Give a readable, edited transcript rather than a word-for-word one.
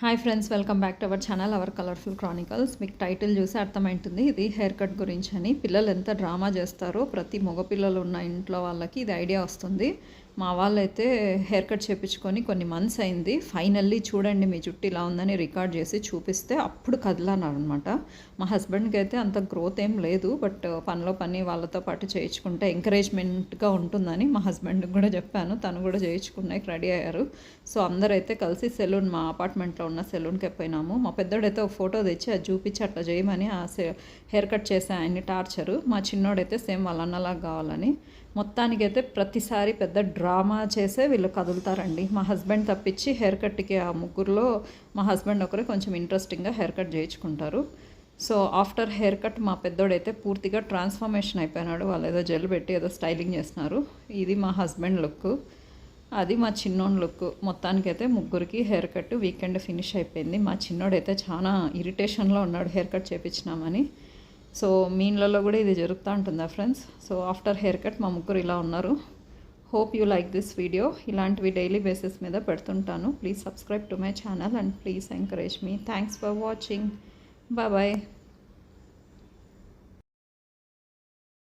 Hi friends, welcome back to our channel our colourful Chronicles. మీకు title చూసి అర్థమవుతుంది ఇది హెయిర్ కట్ గురించి అని. పిల్లలు ఎంత డ్రామా చేస్తారో ప్రతి మగపిల్లలు ఉన్న ఇంట్లో వాళ్ళకి ఇది ఐడియా వస్తుంది. మా వాళ్ళైతే హెయిర్ కట్ చేయించుకొని కొన్ని మంత్స్ అయింది. ఫైనల్లీ చూడండి మీ జుట్టు ఇలా ఉందని రికార్డ్ చేసి చూపిస్తే అప్పుడు కదలన్నారు అనమాట. మా హస్బెండ్కి అయితే అంత గ్రోత్ ఏం లేదు, బట్ పనిలో పని వాళ్ళతో పాటు చేయించుకుంటే ఎంకరేజ్మెంట్గా ఉంటుందని మా హస్బెండ్కి కూడా చెప్పాను. తను కూడా చేయించుకున్నాయి, రెడీ అయ్యారు. సో అందరైతే కలిసి సెలూన్, మా అపార్ట్మెంట్లో ఉన్న సెలూన్కి పోయినాము. మా పెద్దోడైతే ఒక ఫోటో తెచ్చి అది చూపించి అట్లా చేయమని ఆ హెయిర్ కట్ చేసే ఆయన్ని టార్చరు. మా చిన్నోడైతే సేమ్ వాళ్ళ అన్నలాగా కావాలని. మొత్తానికైతే ప్రతిసారి పెద్ద డ్రామా చేసే వీళ్ళు కదులుతారండి. మా హస్బెండ్ తప్పించి హెయిర్ కట్కి ఆ ముగ్గురులో మా హస్బెండ్ ఒకరే కొంచెం ఇంట్రెస్టింగ్గా హెయిర్ కట్ చేయించుకుంటారు. సో ఆఫ్టర్ హెయిర్ కట్ మా పెద్దోడైతే పూర్తిగా ట్రాన్స్ఫర్మేషన్ అయిపోయినాడు. వాళ్ళు ఏదో జెల్ పెట్టి ఏదో స్టైలింగ్ చేస్తున్నారు. ఇది మా హస్బెండ్ లుక్, అది మా చిన్నోడి లుక్. మొత్తానికైతే ముగ్గురికి హెయిర్ కట్ వీకెండ్ ఫినిష్ అయిపోయింది. మా చిన్నోడైతే చాలా ఇరిటేషన్లో ఉన్నాడు హెయిర్ కట్ చేయించినామని. సో మీ ఇళ్ళల్లో కూడా ఇది జరుగుతూ ఉంటుందా friends? So after hair cut మా ముగ్గురు ఇలా ఉన్నారు. Hope you like this video. ఇలాంటివి డైలీ బేసిస్ మీద పెడుతుంటాను. Please subscribe to my channel and please encourage me. Thanks for watching. Bye bye.